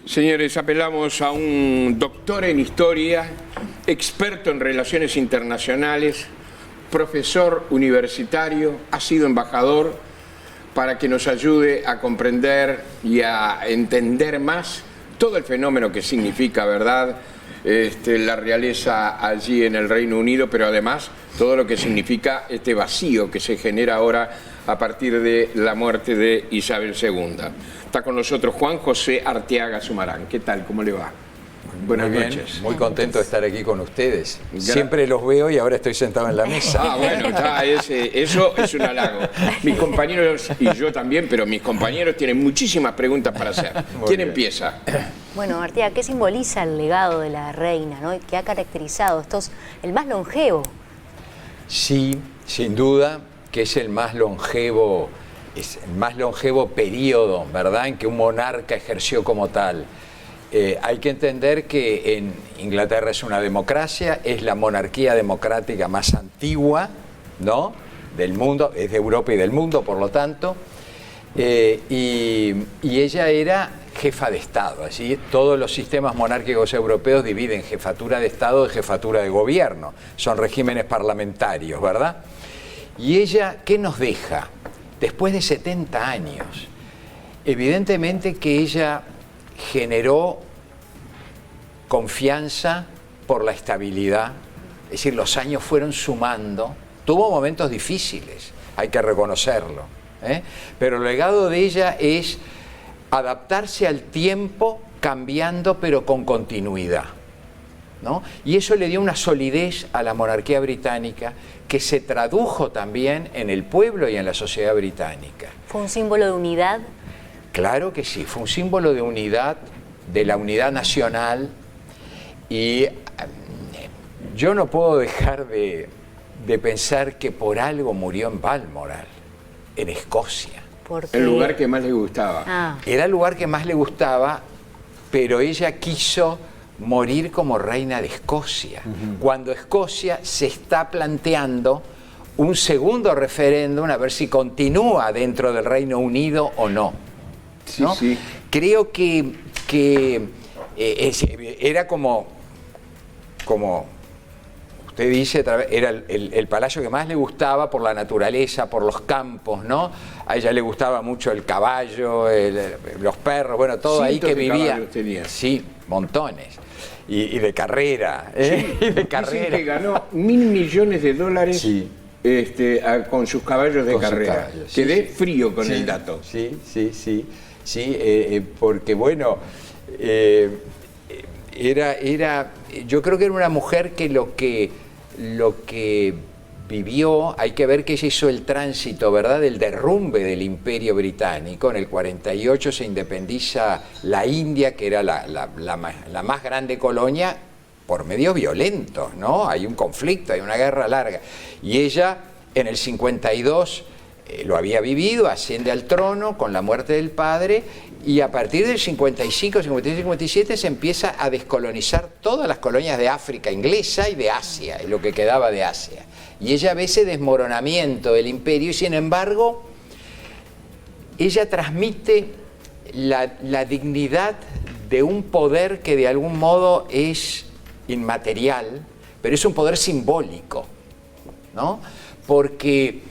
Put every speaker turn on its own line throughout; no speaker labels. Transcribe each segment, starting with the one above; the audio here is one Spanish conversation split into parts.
Señores, apelamos a un doctor en historia, experto en relaciones internacionales, profesor universitario, ha sido embajador, para que nos ayude a comprender y a entender más todo el fenómeno que significa, ¿verdad?, la realeza allí en el Reino Unido, pero además todo lo que significa este vacío que se genera ahora a partir de la muerte de Isabel II. Está con nosotros Juan José Arteaga Sumarán. ¿Qué tal? ¿Cómo le va? Buenas noches.
Muy contento de estar aquí con ustedes. Siempre los veo y ahora estoy sentado en la mesa.
Ah, bueno, eso es un halago. Mis compañeros, y yo también, pero mis compañeros tienen muchísimas preguntas para hacer. ¿Quién empieza?
Bueno, Arteaga, ¿qué simboliza el legado de la reina, ¿no? ¿Qué ha caracterizado? El más longevo.
Sí, sin duda que es el más longevo periodo, ¿verdad?, en que un monarca ejerció como tal. Hay que entender que en Inglaterra es una democracia, es la monarquía democrática más antigua, ¿no?, del mundo, es de Europa y del mundo, por lo tanto, y ella era jefa de Estado. Así, todos los sistemas monárquicos europeos dividen jefatura de Estado de jefatura de gobierno, son regímenes parlamentarios, ¿verdad? Y ella, ¿qué nos deja? Después de 70 años, evidentemente que ella generó confianza por la estabilidad, es decir, los años fueron sumando, tuvo momentos difíciles, hay que reconocerlo, pero el legado de ella es adaptarse al tiempo cambiando pero con continuidad, ¿no? Y eso le dio una solidez a la monarquía británica que se tradujo también en el pueblo y en la sociedad británica.
¿Fue un símbolo de unidad?
Claro que sí, fue un símbolo de unidad, de la unidad nacional, y yo no puedo dejar de pensar que por algo murió en Balmoral, en Escocia.
¿Por qué?
El lugar que más le gustaba.
Era el lugar que más le gustaba, pero ella quiso morir como reina de Escocia, cuando Escocia se está planteando un segundo referéndum a ver si continúa dentro del Reino Unido o no.
Sí,
¿no?
sí.
Creo que era como usted dice, era el palacio que más le gustaba por la naturaleza, por los campos, ¿no? A ella le gustaba mucho el caballo, los perros, bueno, todo ahí que vivía. Sí, montones. Y de carrera,
Sí,
y de carrera.
Dicen que ganó $1.000 millones
Sí.
Con sus caballos de
Con sus
carrera.
caballos,
Quedé
sí.
frío con
Sí,
el dato.
Sí, porque bueno, yo creo que era una mujer que lo que vivió, hay que ver que ella hizo el tránsito, ¿verdad?, del derrumbe del Imperio Británico. En el 48 se independiza la India, que era la más grande colonia, por medios violentos, ¿no? Hay un conflicto, hay una guerra larga. Y ella, en el 52, lo había vivido, asciende al trono con la muerte del padre, y a partir del 55, 56, 57 se empieza a descolonizar todas las colonias de África inglesa y de Asia, y lo que quedaba de Asia. Y ella ve ese desmoronamiento del imperio y, sin embargo, ella transmite la dignidad de un poder que de algún modo es inmaterial, pero es un poder simbólico, ¿no? Porque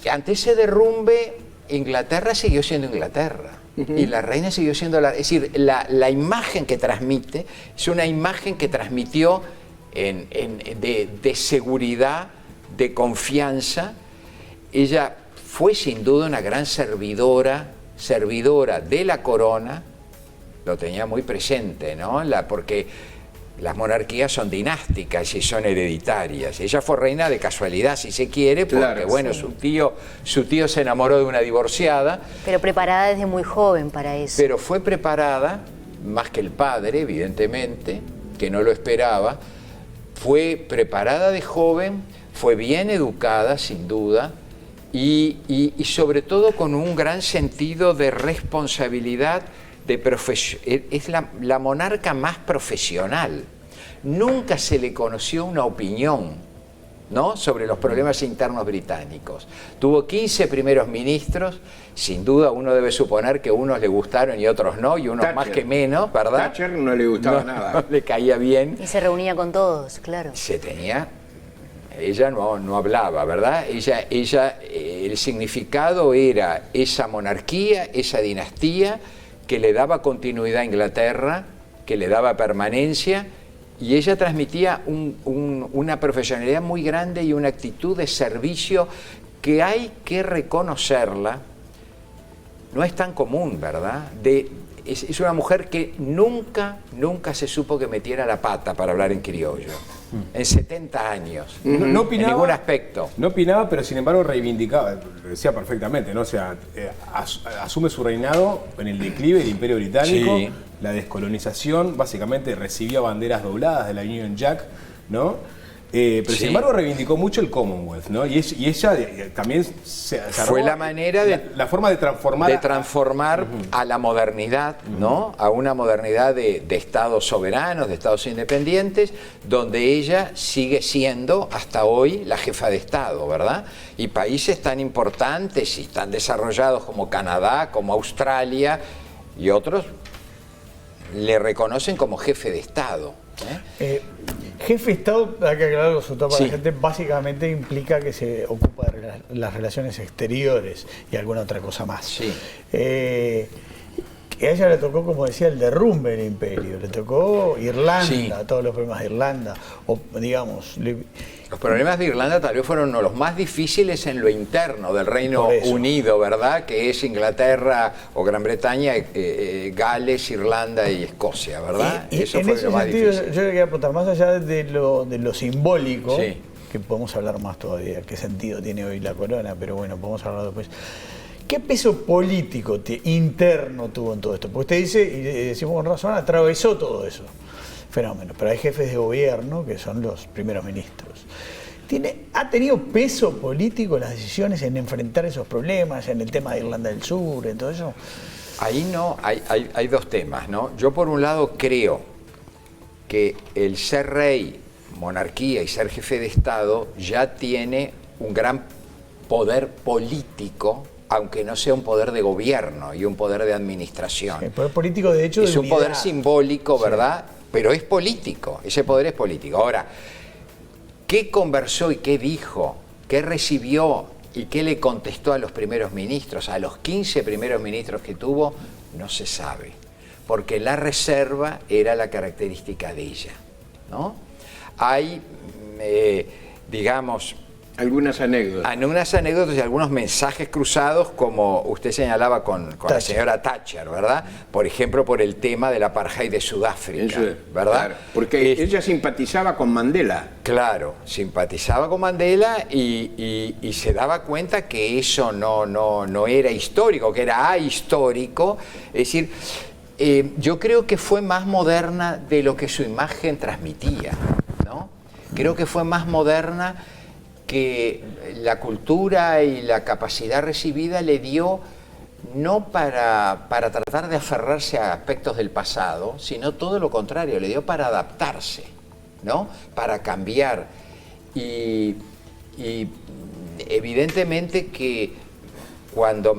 ante ese derrumbe, Inglaterra siguió siendo Inglaterra. Y la reina siguió siendo es decir, la imagen que transmite es una imagen que transmitió de seguridad, de confianza. Ella fue sin duda una gran servidora de la corona, lo tenía muy presente, ¿no? Porque las monarquías son dinásticas y son hereditarias. Ella fue reina de casualidad, si se quiere, porque
claro,
bueno,
sí.
su tío se enamoró de una divorciada.
Pero preparada desde muy joven para eso.
Pero fue preparada, más que el padre, evidentemente, que no lo esperaba. Fue preparada de joven, fue bien educada, sin duda, y sobre todo con un gran sentido de responsabilidad, es la monarca más profesional. Nunca se le conoció una opinión ¿no?, sobre los problemas internos británicos. Tuvo 15 primeros ministros, sin duda uno debe suponer que unos le gustaron y otros no, y unos
Thatcher.
Más que menos, ¿verdad?
Thatcher no le gustaba
No
nada.
le caía bien.
Y se reunía con todos, claro.
Ella no hablaba, ¿verdad? El significado era esa monarquía, esa dinastía que le daba continuidad a Inglaterra, que le daba permanencia, y ella transmitía una profesionalidad muy grande y una actitud de servicio que hay que reconocerla. No es tan común, ¿verdad? Es una mujer que nunca se supo que metiera la pata, para hablar en criollo, en 70 años,
No opinaba,
en ningún aspecto.
No opinaba, pero sin embargo reivindicaba, lo decía perfectamente, ¿no? O sea, asume su reinado en el declive del Imperio Británico,
Sí.
la descolonización, básicamente recibía banderas dobladas de la Union Jack, ¿no? Pero
Sí.
sin embargo reivindicó mucho el Commonwealth, ¿no? Y ella también se
Fue la manera de...
la forma de transformar
a la modernidad, ¿no? A una modernidad de estados soberanos, de estados independientes, donde ella sigue siendo hasta hoy la jefa de Estado, ¿verdad? Y países tan importantes y tan desarrollados como Canadá, como Australia y otros, le reconocen como jefe de Estado.
Jefe de Estado, hay que aclararlo para
Sí.
la gente, básicamente implica que se ocupa de las relaciones exteriores y alguna otra cosa más.
Sí.
Que a ella le tocó, como decía, el derrumbe del imperio, le tocó Irlanda,
Sí.
todos los problemas de Irlanda, o digamos...
Los problemas de Irlanda tal vez fueron uno de los más difíciles en lo interno del Reino
Por eso.
Unido, ¿verdad? Que es Inglaterra o Gran Bretaña, Gales, Irlanda y Escocia, ¿verdad?
Y
Eso
en
fue
ese
lo más
sentido,
difícil.
yo le quería preguntar, más allá de lo simbólico,
Sí.
que podemos hablar más todavía, qué sentido tiene hoy la corona, pero bueno, podemos hablar después. ¿Qué peso político interno tuvo en todo esto? Porque usted dice, y decimos con razón, atravesó todo eso fenómeno, pero hay jefes de gobierno que son los primeros ministros. ¿Ha tenido peso político las decisiones en enfrentar esos problemas, en el tema de Irlanda del Sur, en todo eso?
Ahí no, hay dos temas, ¿no? Yo por un lado creo que el ser rey, monarquía y ser jefe de Estado ya tiene un gran poder político, aunque no sea un poder de gobierno y un poder de administración.
El poder político, de hecho,
Es
de
un poder
unidad.
simbólico, ¿verdad? Pero es político, ese poder es político. Ahora, ¿qué conversó y qué dijo? ¿Qué recibió y qué le contestó a los primeros ministros? A los 15 primeros ministros que tuvo, no se sabe. Porque la reserva era la característica de ella, ¿no? Hay, digamos...
Algunas anécdotas.
Algunas anécdotas y algunos mensajes cruzados, como usted señalaba con la señora Thatcher, ¿verdad? Por ejemplo, por el tema del apartheid de Sudáfrica,
Eso es,
¿verdad?
claro, porque ella simpatizaba con Mandela.
Claro, simpatizaba con Mandela y se daba cuenta que eso no era histórico, que era ahistórico. Es decir, yo creo que fue más moderna de lo que su imagen transmitía, ¿no? Creo que fue más moderna que la cultura y la capacidad recibida le dio no para tratar de aferrarse a aspectos del pasado, sino todo lo contrario, le dio para adaptarse, ¿no? Para cambiar. Y evidentemente que cuando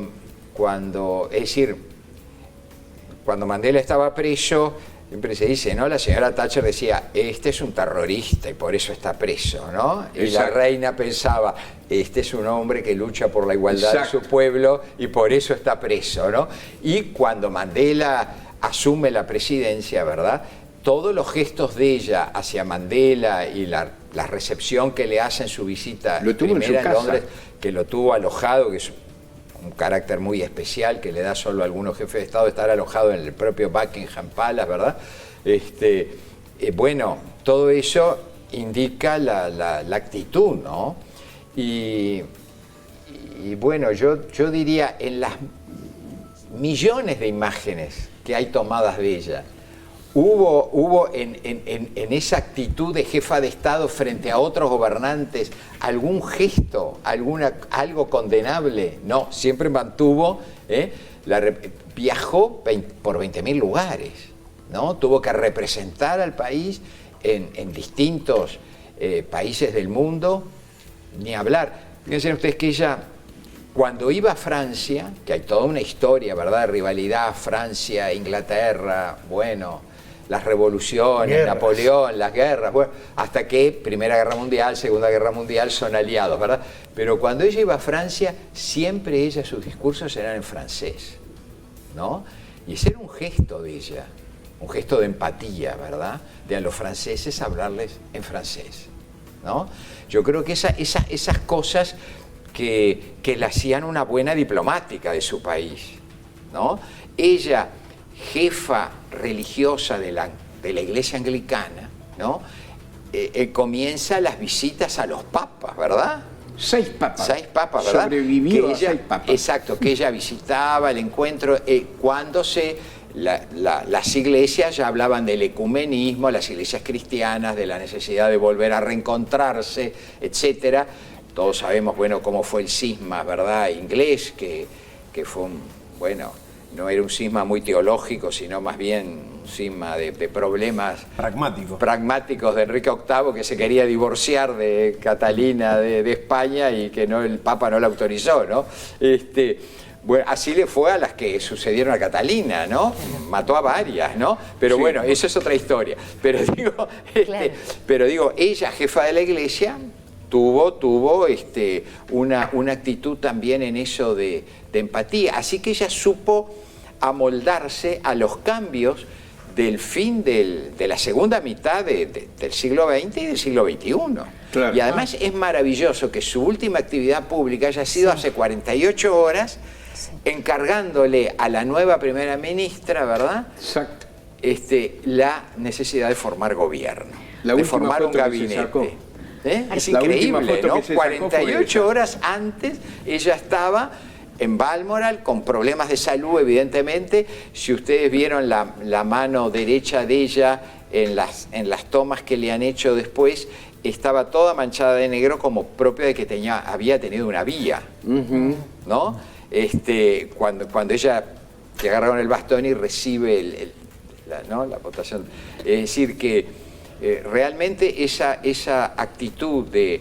Mandela estaba preso, siempre se dice, ¿no? La señora Thatcher decía, este es un terrorista y por eso está preso, ¿no? Y la reina pensaba, este es un hombre que lucha por la igualdad de su pueblo y por eso está preso, ¿no? Y cuando Mandela asume la presidencia, ¿verdad? Todos los gestos de ella hacia Mandela y la recepción que le hace en su visita primera en Londres, que lo tuvo alojado, que es un carácter muy especial que le da solo a algunos jefes de Estado estar alojado en el propio Buckingham Palace, ¿verdad? Bueno, todo eso indica la actitud, ¿no? Y bueno, yo diría, en las millones de imágenes que hay tomadas de ella, ¿hubo en esa actitud de jefa de Estado frente a otros gobernantes algún gesto, algo condenable? No, siempre mantuvo, viajó por 20.000 lugares, ¿no? Tuvo que representar al país en distintos países del mundo ni hablar. Fíjense ustedes que ella, cuando iba a Francia, que hay toda una historia, ¿verdad?, de rivalidad, Francia, Inglaterra, bueno, las revoluciones,
Guerras.
Napoleón, las guerras, bueno, hasta que Primera Guerra Mundial, Segunda Guerra Mundial son aliados, ¿verdad? Pero cuando ella iba a Francia, siempre ella, sus discursos eran en francés, ¿no? Y ese era un gesto de ella, un gesto de empatía, ¿verdad?, de a los franceses hablarles en francés, ¿no? Yo creo que esas cosas que le hacían una buena diplomática de su país, ¿no? Ella, jefa religiosa de la iglesia anglicana, ¿no? Comienza las visitas a los papas, ¿verdad?
6 papas.
6 papas, ¿verdad?
Sobrevivió
Que
a
ella,
6 papas.
Exacto, que ella visitaba el encuentro cuando las iglesias ya hablaban del ecumenismo, las iglesias cristianas, de la necesidad de volver a reencontrarse, etcétera. Todos sabemos, bueno, cómo fue el cisma, ¿verdad?, inglés, que fue bueno, no era un cisma muy teológico, sino más bien un cisma de problemas pragmáticos de Enrique VIII, que se quería divorciar de Catalina de España y que el Papa no la autorizó, ¿no? Bueno, así le fue a las que sucedieron a Catalina, ¿no? Mató a varias, ¿no? Pero sí, bueno, eso es otra historia. Pero digo, ella, jefa de la iglesia, tuvo una actitud también en eso de empatía. Así que ella supo amoldarse a los cambios del fin de la segunda mitad del siglo XX y del siglo XXI. Claro. Y además es maravilloso que su última actividad pública haya sido hace 48 horas, encargándole a la nueva primera ministra, ¿verdad?
Exacto.
La necesidad de formar gobierno,
de
formar un gabinete. Es increíble, ¿no? 48 horas antes ella estaba en Balmoral con problemas de salud, evidentemente. Si ustedes vieron la mano derecha de ella en las tomas que le han hecho después, estaba toda manchada de negro, como propio de que había tenido una vía, ¿no? Cuando ella le agarraron el bastón y recibe la votación. Es decir, que realmente esa actitud de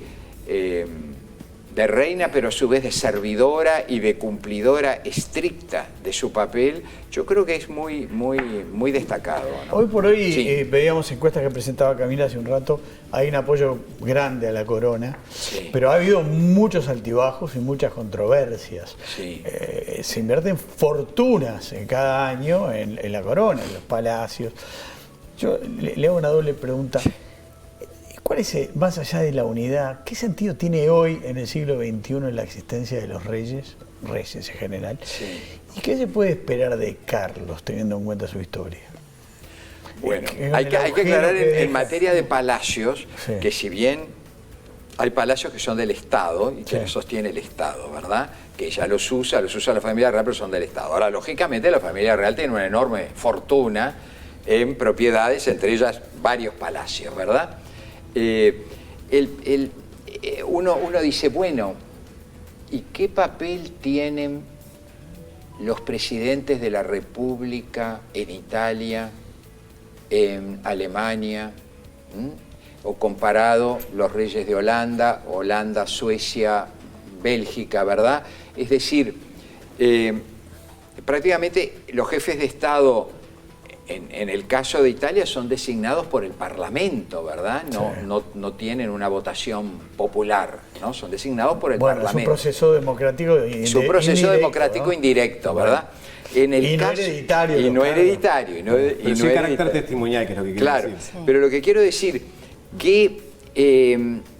reina, pero a su vez de servidora y de cumplidora estricta de su papel, yo creo que es muy, muy, muy destacado, ¿no?
Hoy por hoy
Sí.
veíamos encuestas que presentaba Camila hace un rato, hay un apoyo grande a la corona,
Sí.
pero ha habido muchos altibajos y muchas controversias.
Sí.
Se invierten fortunas en cada año en la corona, en los palacios. Yo le hago una doble pregunta. ¿Cuál es, más allá de la unidad, qué sentido tiene hoy, en el siglo XXI, la existencia de los reyes en general?
Sí.
¿Y qué se puede esperar de Carlos, teniendo en cuenta su historia?
Bueno, hay que aclarar en materia de palacios,
Sí.
que si bien hay palacios que son del Estado y que
Sí.
los sostiene el Estado, ¿verdad? Que ella los usa la familia real, pero son del Estado. Ahora, lógicamente, la familia real tiene una enorme fortuna en propiedades, entre ellas varios palacios, ¿verdad? Uno dice, bueno, ¿y qué papel tienen los presidentes de la República en Italia, en Alemania? O comparado los reyes de Holanda, Suecia, Bélgica, ¿verdad? Es decir, prácticamente los jefes de Estado en el caso de Italia son designados por el Parlamento, ¿verdad? No tienen una votación popular, ¿no? Son designados por el Parlamento.
Es un proceso democrático
Es un proceso democrático, ¿no? Indirecto, ¿verdad?
Y no hereditario.
Y no hereditario.
Pero sí carácter testimonial, que es lo que quiero
claro,
decir.
sí. Pero lo que quiero decir, que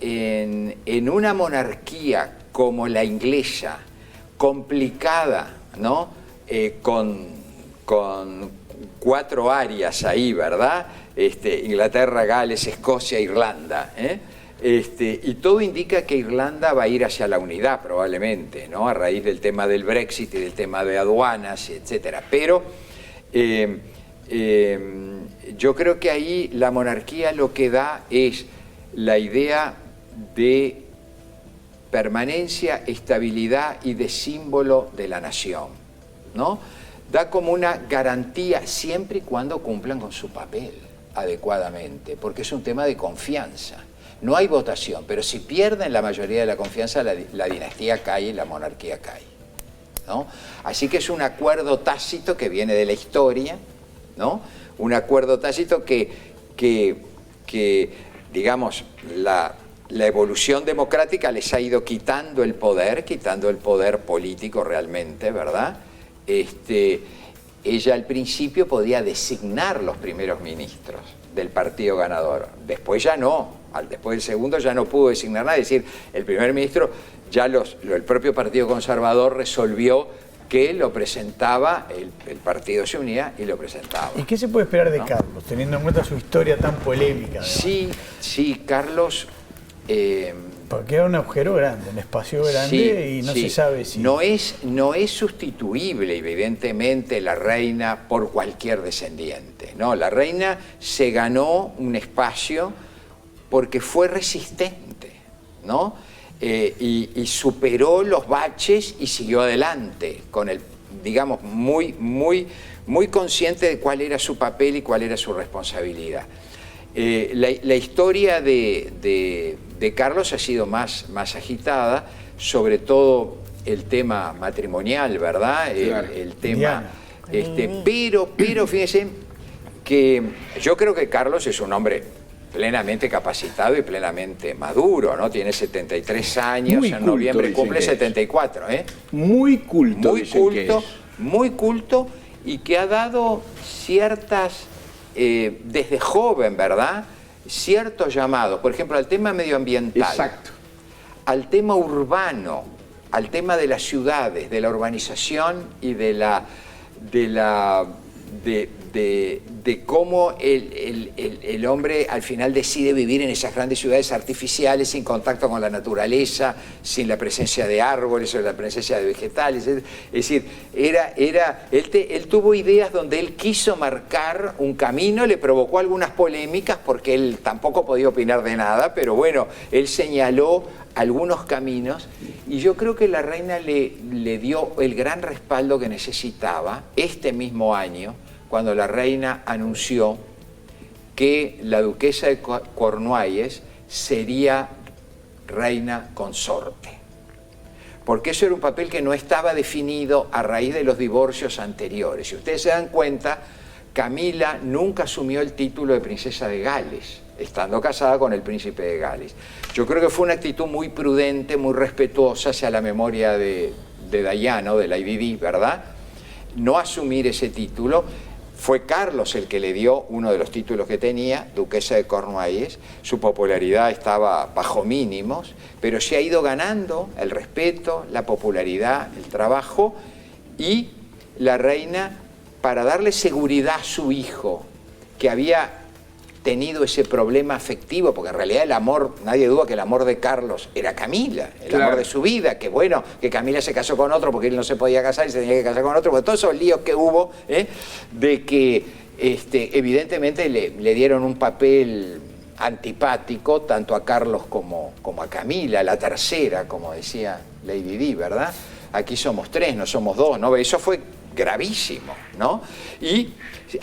en una monarquía como la inglesa, complicada, ¿no? Con 4 áreas ahí, ¿verdad? Inglaterra, Gales, Escocia, Irlanda, y todo indica que Irlanda va a ir hacia la unidad probablemente, ¿no? A raíz del tema del Brexit y del tema de aduanas, etcétera. Pero yo creo que ahí la monarquía lo que da es la idea de permanencia, estabilidad y de símbolo de la nación, ¿no? Da como una garantía siempre y cuando cumplan con su papel adecuadamente, porque es un tema de confianza. no hay votación, pero si pierden la mayoría de la confianza, la dinastía cae y la monarquía cae, ¿no? Así que es un acuerdo tácito que viene de la historia, ¿no? Un acuerdo tácito que digamos, la evolución democrática les ha ido quitando el poder político realmente, ¿verdad? Ella al principio podía designar los primeros ministros del partido ganador, después ya no, después del segundo ya no pudo designar nada, es decir, el primer ministro ya el propio Partido Conservador resolvió que lo presentaba, el partido se unía y lo presentaba.
¿Y qué se puede esperar de
¿No?
Carlos, teniendo en cuenta su historia tan polémica?
Sí, Carlos...
porque era un agujero grande, un espacio grande y no se sabe si...
No es sustituible, evidentemente, la reina por cualquier descendiente, ¿no? La reina se ganó un espacio porque fue resistente, ¿no? Y superó los baches y siguió adelante, con digamos, muy consciente de cuál era su papel y cuál era su responsabilidad. La historia de Carlos ha sido más agitada, sobre todo el tema matrimonial, ¿verdad?
Claro.
El tema... pero fíjense que yo creo que Carlos es un hombre plenamente capacitado y plenamente maduro, ¿no? Tiene 73 años,
Muy
en
culto,
noviembre
dicen
cumple
que es.
74, ¿eh?
Muy culto, dicen que es.
Muy culto y que ha dado ciertas, desde joven, ¿verdad? Ciertos llamados, por ejemplo, al tema medioambiental,
Exacto.
al tema urbano, al tema de las ciudades, de la urbanización y de cómo el hombre al final decide vivir en esas grandes ciudades artificiales sin contacto con la naturaleza, sin la presencia de árboles o la presencia de vegetales. Es decir, él tuvo ideas donde él quiso marcar un camino, le provocó algunas polémicas porque él tampoco podía opinar de nada, pero bueno, él señaló algunos caminos y yo creo que la reina le dio el gran respaldo que necesitaba este mismo año, cuando la reina anunció que la duquesa de Cornualles sería reina consorte. Porque eso era un papel que no estaba definido a raíz de los divorcios anteriores. Si ustedes se dan cuenta, Camila nunca asumió el título de princesa de Gales, estando casada con el príncipe de Gales. Yo creo que fue una actitud muy prudente, muy respetuosa hacia la memoria de Diana, de Lady Di, ¿verdad? No asumir ese título. Fue Carlos el que le dio uno de los títulos que tenía, duquesa de Cornualles. Su popularidad estaba bajo mínimos, pero se ha ido ganando el respeto, la popularidad, el trabajo, y la reina, para darle seguridad a su hijo, que había tenido ese problema afectivo, porque en realidad el amor, nadie duda que el amor de Carlos era Camila, el
Claro.
amor de su vida, que bueno, que Camila se casó con otro porque él no se podía casar y se tenía que casar con otro, porque todos esos líos que hubo, de que evidentemente le dieron un papel antipático tanto a Carlos como a Camila, la tercera, como decía Lady Di, ¿verdad? Aquí somos tres, no somos dos, ¿no? Eso fue gravísimo, ¿no? Y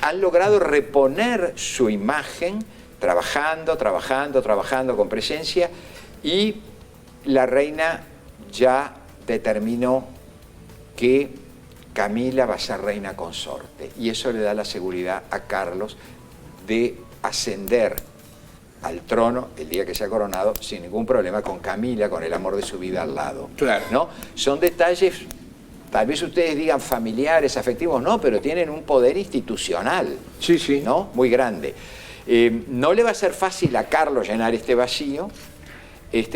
han logrado reponer su imagen trabajando con presencia, y la reina ya determinó que Camila va a ser reina consorte, y eso le da la seguridad a Carlos de ascender al trono el día que sea coronado sin ningún problema, con Camila, con el amor de su vida al lado.
Claro.
¿No? Son detalles, tal vez ustedes digan familiares, afectivos, no, pero tienen un poder institucional,
Sí, sí.
¿no? Muy grande. No le va a ser fácil a Carlos llenar este vacío.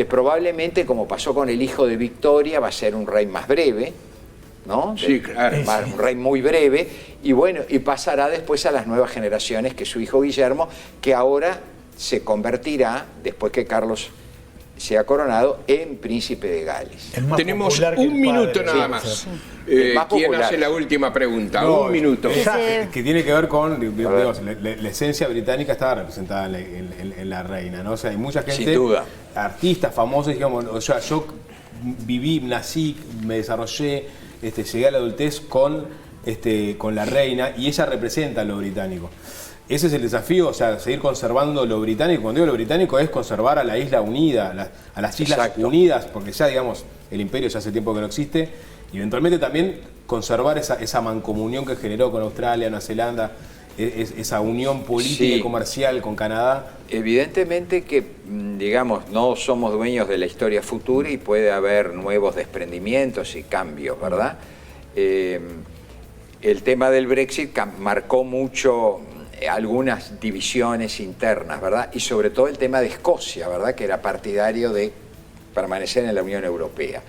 Probablemente, como pasó con el hijo de Victoria, va a ser un rey más breve, ¿no?
Sí, claro.
Un rey muy breve, y bueno, y pasará después a las nuevas generaciones, que su hijo Guillermo, que ahora se convertirá, después que Carlos sea coronado, en príncipe de Gales.
Es más
Tenemos
popular que el
un minuto
padre.
nada
Sí,
más.
sí.
El más
¿Quién
popular.
hace la última pregunta?
No,
Un minuto.
Que tiene que ver con, digamos, la esencia británica estaba representada en la reina, ¿no? O sea, hay mucha gente,
Sin duda.
artistas famosos, digamos, o sea, yo viví, nací, me desarrollé, llegué a la adultez con con la reina, y ella representa lo británico. Ese es el desafío, o sea, seguir conservando lo británico. Cuando digo lo británico es conservar a la isla unida, a las islas
Exacto.
unidas, porque ya, digamos, el imperio ya hace tiempo que no existe, y eventualmente también conservar esa mancomunión que generó con Australia, Nueva Zelanda, esa unión política
Sí.
y comercial con Canadá.
Evidentemente que, digamos, no somos dueños de la historia futura y puede haber nuevos desprendimientos y cambios, ¿verdad? El tema del Brexit marcó mucho algunas divisiones internas, ¿verdad? Y sobre todo el tema de Escocia, ¿verdad? Que era partidario de permanecer en la Unión Europea.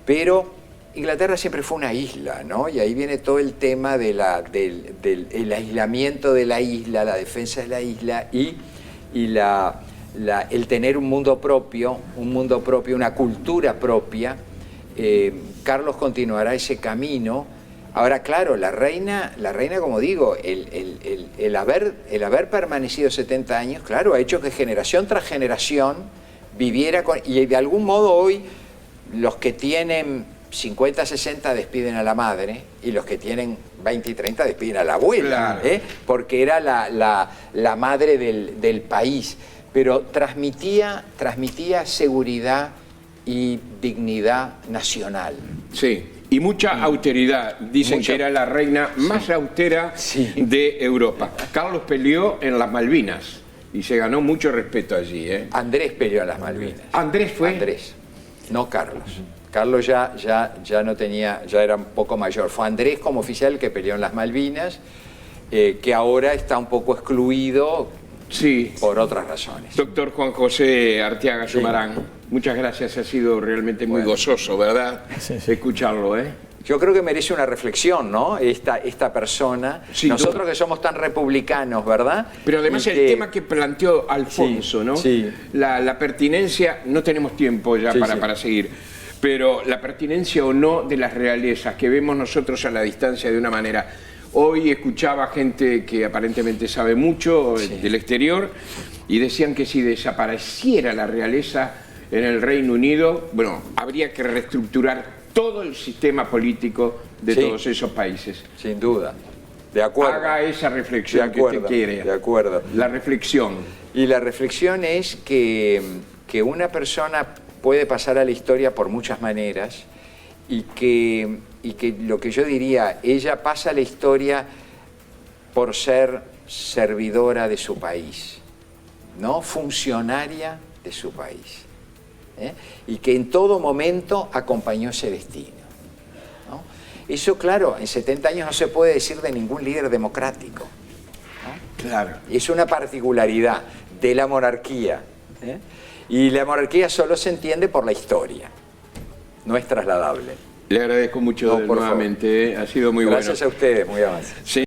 Pero Inglaterra siempre fue una isla, ¿no? Y ahí viene todo el tema del aislamiento de la isla, la defensa de la isla y el tener un mundo propio, una cultura propia. Carlos continuará ese camino. Ahora, claro, la reina, como digo, el haber permanecido 70 años, claro, ha hecho que generación tras generación viviera con... Y de algún modo hoy los que tienen 50, 60 despiden a la madre y los que tienen 20 y 30 despiden a la abuela,
Claro.
Porque era la madre del país. Pero transmitía seguridad y dignidad nacional.
Sí, y mucha austeridad. Dicen
Mucha-
que era la reina más austera
Sí.
de Europa. Carlos peleó en las Malvinas y se ganó mucho respeto allí.
Andrés peleó en las Malvinas.
¿Andrés fue?
Andrés, no Carlos. Carlos ya no tenía, ya era un poco mayor. Fue Andrés como oficial el que peleó en las Malvinas, que ahora está un poco excluido
Sí.
por otras razones.
Doctor Juan José Arteaga Sumarán, muchas gracias. Ha sido realmente muy gozoso, ¿verdad?
Sí, sí.
Escucharlo,
Yo creo que merece una reflexión, ¿no? Esta persona.
Sin
Nosotros
duda.
que somos tan republicanos, ¿verdad?
Pero además
Y
el
que-
tema que planteó Alfonso,
Sí,
¿no?
sí.
La pertinencia, no tenemos tiempo ya
Sí, sí.
para seguir, pero la pertinencia o no de las realezas que vemos nosotros a la distancia de una manera. Hoy escuchaba gente que aparentemente sabe mucho del exterior y decían que si desapareciera la realeza en el Reino Unido, bueno, habría que reestructurar todo el sistema político de
Sí.
todos esos países.
Sin duda. De acuerdo.
Haga esa reflexión
De acuerdo,
que usted quiere.
de acuerdo.
La reflexión.
Y la reflexión es que una persona puede pasar a la historia por muchas maneras y que lo que yo diría, ella pasa a la historia por ser servidora de su país, ¿no? Funcionaria de su país. Y que en todo momento acompañó ese destino, ¿no? Eso, claro, en 70 años no se puede decir de ningún líder democrático.
Claro.
Es una particularidad de la monarquía. Y la monarquía solo se entiende por la historia, no es trasladable.
Le agradezco mucho
No, por favor.
nuevamente, ha sido muy
Gracias
bueno.
a ustedes, muy amable.
Sí.